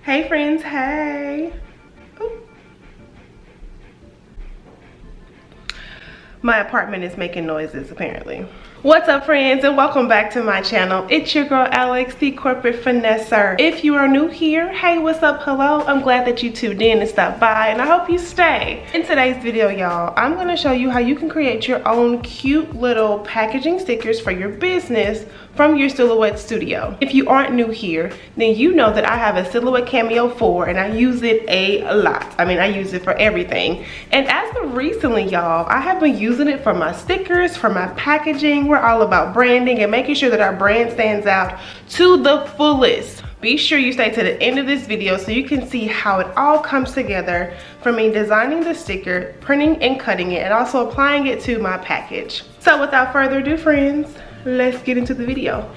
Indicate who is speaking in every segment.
Speaker 1: Hey friends, hey. Ooh. My apartment is making noises apparently. What's up friends, and welcome back to my channel. It's your girl Alex, the corporate finesser. If you are new here, hey, what's up, hello. I'm glad that you tuned in and stopped by, and I hope you stay. In today's video, y'all, I'm gonna show you how you can create your own cute little packaging stickers for your business from your Silhouette studio. If you aren't new here, then you know that I have a Silhouette Cameo 4 and I use it a lot. I mean, I use it for everything. And as of recently, y'all, I have been using it for my stickers, for my packaging. We're all about branding and making sure that our brand stands out to the fullest. Be sure you stay to the end of this video so you can see how it all comes together from me designing the sticker, printing and cutting it, and also applying it to my package. So without further ado, friends, let's get into the video.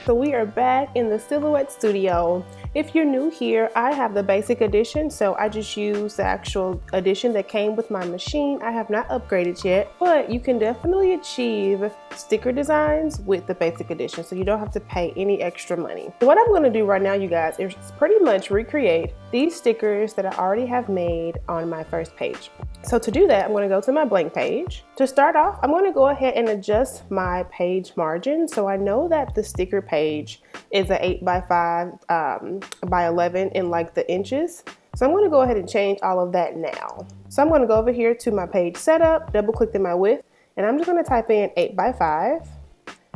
Speaker 1: So we are back in the Silhouette studio. If you're new here, I have the basic edition, so I just use the actual edition that came with my machine. I have not upgraded yet, but you can definitely achieve sticker designs with the basic edition, so you don't have to pay any extra money. So what I'm going to do right now, you guys, is pretty much recreate these stickers that I already have made on my first page. So to do that, I'm going to go to my blank page. To start off, I'm going to go ahead and adjust my page margin. So I know that the sticker page is an 8x5 by 11 in like the inches. So I'm going to go ahead and change all of that now. So I'm going to go over here to my page setup, double click in my width, and I'm just going to type in 8x5.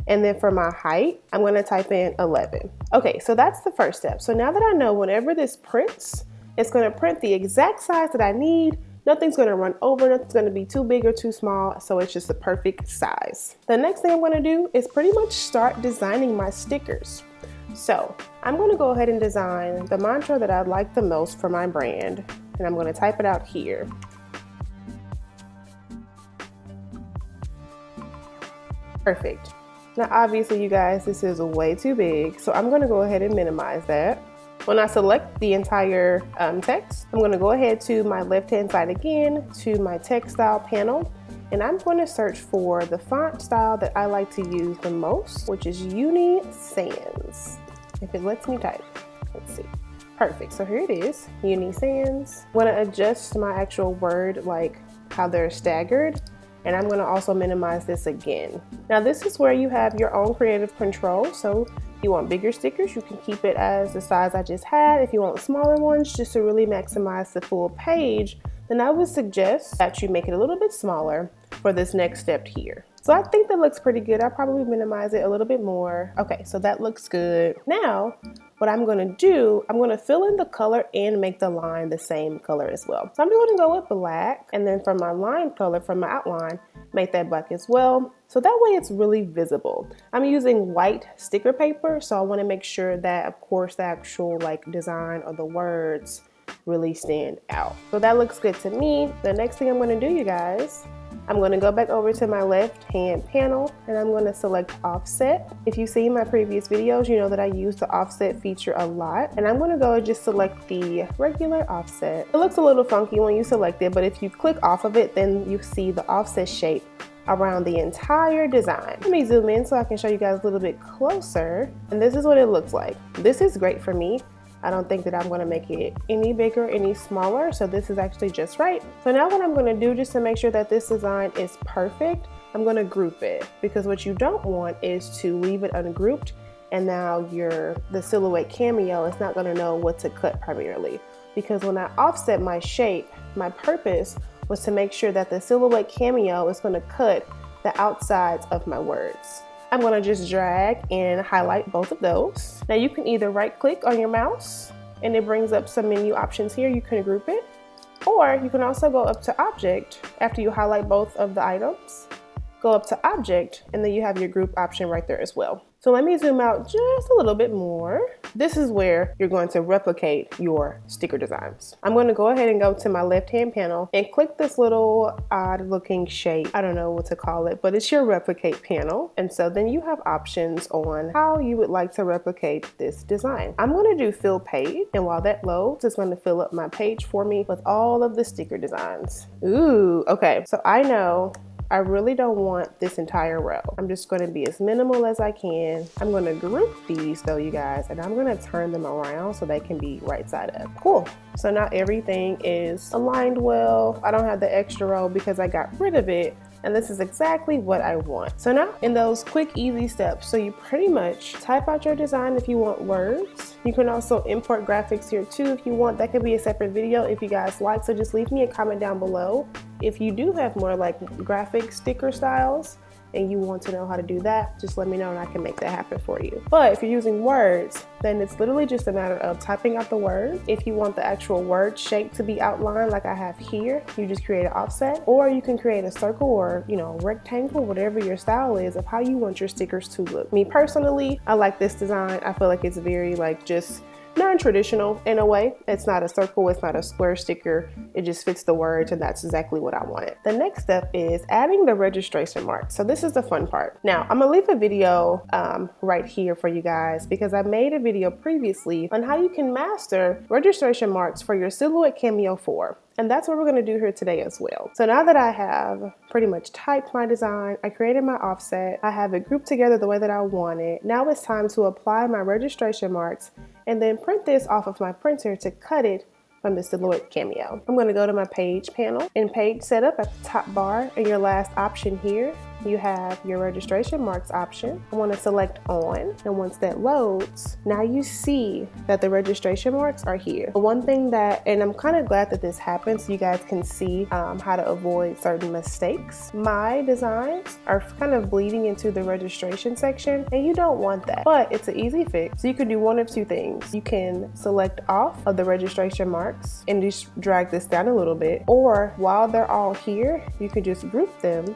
Speaker 1: And then for my height, I'm going to type in 11. Okay, so that's the first step. So now that I know whenever this prints, it's going to print the exact size that I need. Nothing's going to run over, nothing's going to be too big or too small, so it's just the perfect size. The next thing I'm going to do is pretty much start designing my stickers. So I'm going to go ahead and design the mantra that I like the most for my brand, and I'm going to type it out here. Perfect. Now obviously you guys, this is way too big, so I'm going to go ahead and minimize that. When I select the entire text, I'm going to go ahead to my left hand side again to my text style panel, and I'm going to search for the font style that I like to use the most, which is Uni Sans. If it lets me type, let's see. Perfect, so here it is, Uni Sans. I'm going to adjust my actual word, like how they're staggered, and I'm going to also minimize this again. Now this is where you have your own creative control, so if you want bigger stickers, you can keep it as the size I just had. If you want smaller ones, just to really maximize the full page, then I would suggest that you make it a little bit smaller for this next step here. So I think that looks pretty good. I'll probably minimize it a little bit more. Okay, so that looks good. Now, what I'm gonna do, I'm gonna fill in the color and make the line the same color as well. So I'm gonna go with black, and then for my line color, from my outline, make that black as well. So that way it's really visible. I'm using white sticker paper, so I wanna make sure that, of course, the actual like design or the words really stand out. So that looks good to me. The next thing I'm gonna do, you guys, I'm going to go back over to my left hand panel, and I'm going to select offset. If you've seen my previous videos, you know that I use the offset feature a lot, and I'm going to go and just select the regular offset. It looks a little funky when you select it, but if you click off of it, then you see the offset shape around the entire design. Let me zoom in so I can show you guys a little bit closer, and this is what it looks like. This is great for me. I don't think that I'm going to make it any bigger, any smaller, so this is actually just right. So now what I'm going to do, just to make sure that this design is perfect, I'm going to group it, because what you don't want is to leave it ungrouped and now the Silhouette Cameo is not going to know what to cut primarily. Because when I offset my shape, my purpose was to make sure that the Silhouette Cameo is going to cut the outsides of my words. I'm going to just drag and highlight both of those. Now you can either right click on your mouse and it brings up some menu options here. You can group it, or you can also go up to object after you highlight both of the items. Go up to object, and then you have your group option right there as well. So let me zoom out just a little bit more. This is where you're going to replicate your sticker designs. I'm going to go ahead and go to my left hand panel and click this little odd looking shape. I don't know what to call it, but it's your replicate panel. And so then you have options on how you would like to replicate this design. I'm going to do fill page, and while that loads, it's going to fill up my page for me with all of the sticker designs. Ooh, okay. So I know I really don't want this entire row. I'm just going to be as minimal as I can. I'm going to group these though, you guys, and I'm going to turn them around so they can be right side up. Cool. So now everything is aligned well. I don't have the extra row because I got rid of it. And this is exactly what I want. So now in those quick, easy steps, so you pretty much type out your design if you want words. You can also import graphics here too if you want. That could be a separate video if you guys like. So just leave me a comment down below if you do have more like graphic sticker styles and you want to know how to do that. Just let me know and I can make that happen for you. But if you're using words, then it's literally just a matter of typing out the word. If you want the actual word shape to be outlined like I have here, you just create an offset, or you can create a circle or, you know, rectangle, whatever your style is of how you want your stickers to look. Me personally, I like this design. I feel like it's very like just non-traditional in a way. It's not a circle, it's not a square sticker, it just fits the words, and that's exactly what I wanted. The next step is adding the registration mark. So this is the fun part. Now I'm gonna leave a video right here for you guys because I made a video previously on how you can master registration marks for your Silhouette Cameo 4. And that's what we're going to do here today as well. So now that I have pretty much typed my design, I created my offset, I have it grouped together the way that I want it. Now it's time to apply my registration marks and then print this off of my printer to cut it from the Silhouette Cameo. I'm going to go to my page panel. In page setup at the top bar, and your last option here, you have your registration marks option. I want to select on, and once that loads, now you see that the registration marks are here. The one thing that, and I'm kind of glad that this happened so you guys can see how to avoid certain mistakes. My designs are kind of bleeding into the registration section, and you don't want that, but it's an easy fix. So you can do one of two things. You can select off of the registration marks and just drag this down a little bit, or while they're all here, you can just group them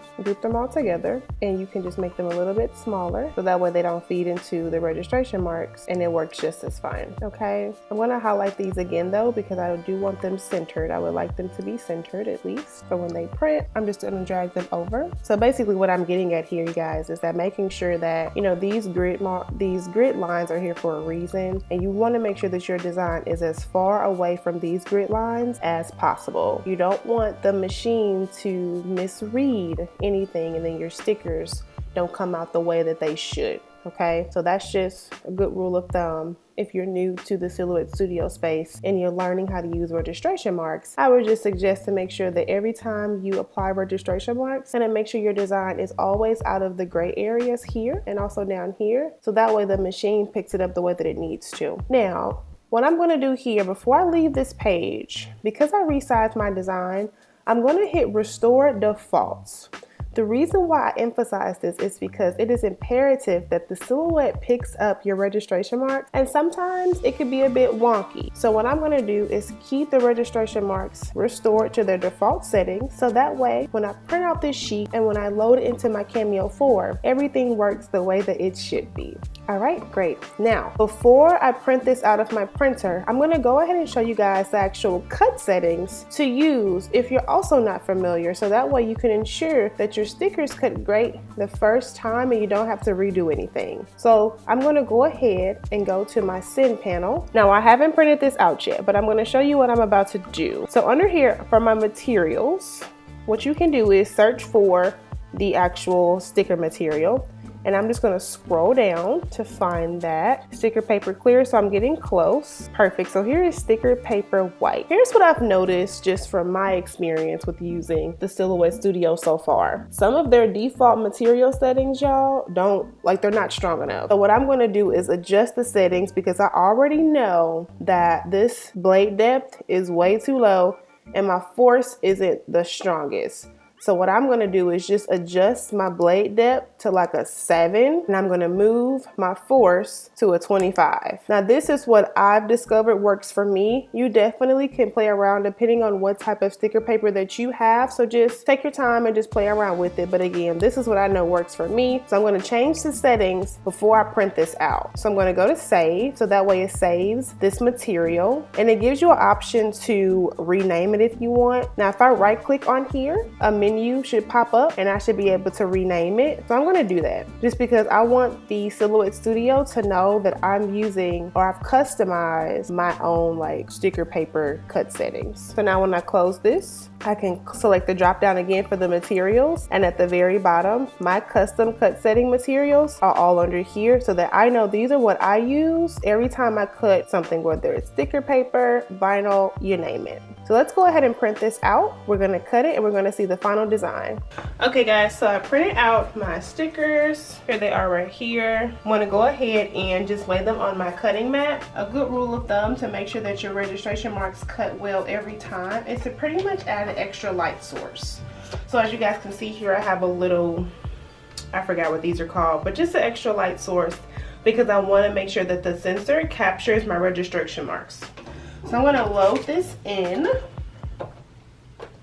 Speaker 1: all together, and you can just make them a little bit smaller so that way they don't feed into the registration marks and it works just as fine. Okay, I'm going to highlight these again though because I do want them centered. I would like them to be centered at least. So when they print, I'm just going to drag them over. So basically what I'm getting at here, you guys, is that making sure that, you know, these grid lines are here for a reason, and you want to make sure that your design is as far away from these grid lines as possible. You don't want the machine to misread anything and then your stickers don't come out the way that they should. Okay, so that's just a good rule of thumb. If you're new to the Silhouette Studio space and you're learning how to use registration marks, I would just suggest to make sure that every time you apply registration marks, and then make sure your design is always out of the gray areas here and also down here, so that way the machine picks it up the way that it needs to. Now, what I'm going to do here before I leave this page, because I resized my design, I'm going to hit Restore Defaults. The reason why I emphasize this is because it is imperative that the Silhouette picks up your registration marks, and sometimes it could be a bit wonky. So what I'm going to do is keep the registration marks restored to their default settings, so that way when I print out this sheet and when I load it into my Cameo 4, everything works the way that it should be. All right, great. Now, before I print this out of my printer, I'm going to go ahead and show you guys the actual cut settings to use if you're also not familiar, so that way you can ensure that your stickers cut great the first time and you don't have to redo anything. So I'm going to go ahead and go to my send panel. Now I haven't printed this out yet, but I'm going to show you what I'm about to do. So under here for my materials, what you can do is search for the actual sticker material. And I'm just going to scroll down to find that. Sticker paper clear, so I'm getting close. Perfect, so here is sticker paper white. Here's what I've noticed just from my experience with using the Silhouette Studio so far. Some of their default material settings, y'all, they're not strong enough. So what I'm going to do is adjust the settings because I already know that this blade depth is way too low and my force isn't the strongest. So what I'm going to do is just adjust my blade depth to like a 7, and I'm going to move my force to a 25. Now this is what I've discovered works for me. You definitely can play around depending on what type of sticker paper that you have. So just take your time and just play around with it. But again, this is what I know works for me. So I'm going to change the settings before I print this out. So I'm going to go to save. So that way it saves this material, and it gives you an option to rename it if you want. Now if I right click on here, a menu menu should pop up and I should be able to rename it. So I'm gonna do that just because I want the Silhouette Studio to know that I'm using, or I've customized my own like sticker paper cut settings. So now when I close this, I can select the drop down again for the materials, and at the very bottom, my custom cut setting materials are all under here so that I know these are what I use every time I cut something, whether it's sticker paper, vinyl, you name it. So let's go ahead and print this out. We're gonna cut it and we're gonna see the final design. Okay guys, so I printed out my stickers. Here they are right here. I'm gonna go ahead and just lay them on my cutting mat. A good rule of thumb to make sure that your registration marks cut well every time is to pretty much add an extra light source. So as you guys can see here, I have a little, I forgot what these are called, but just an extra light source because I want to make sure that the sensor captures my registration marks. So I'm going to load this in.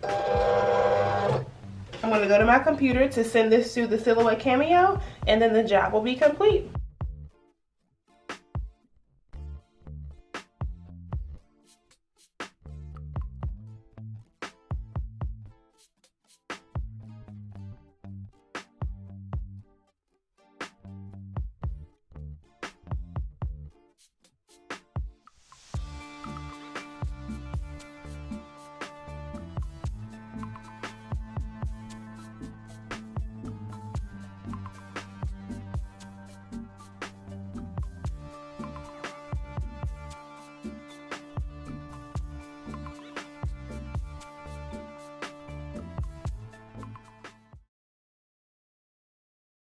Speaker 1: I'm going to go to my computer to send this to the Silhouette Cameo, and then the job will be complete.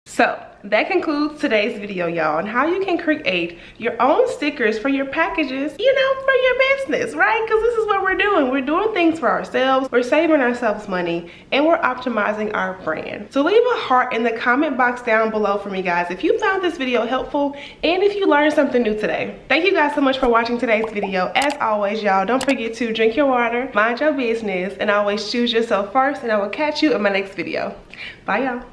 Speaker 1: So that concludes today's video, y'all, on how you can create your own stickers for your packages, you know, for your business, right? Because this is what we're doing. We're doing things for ourselves, we're saving ourselves money, and we're optimizing our brand. So leave a heart in the comment box down below for me, guys, if you found this video helpful and if you learned something new today. Thank you guys so much for watching today's video. As always, y'all, don't forget to drink your water, mind your business, and always choose yourself first, and I will catch you in my next video. Bye, y'all.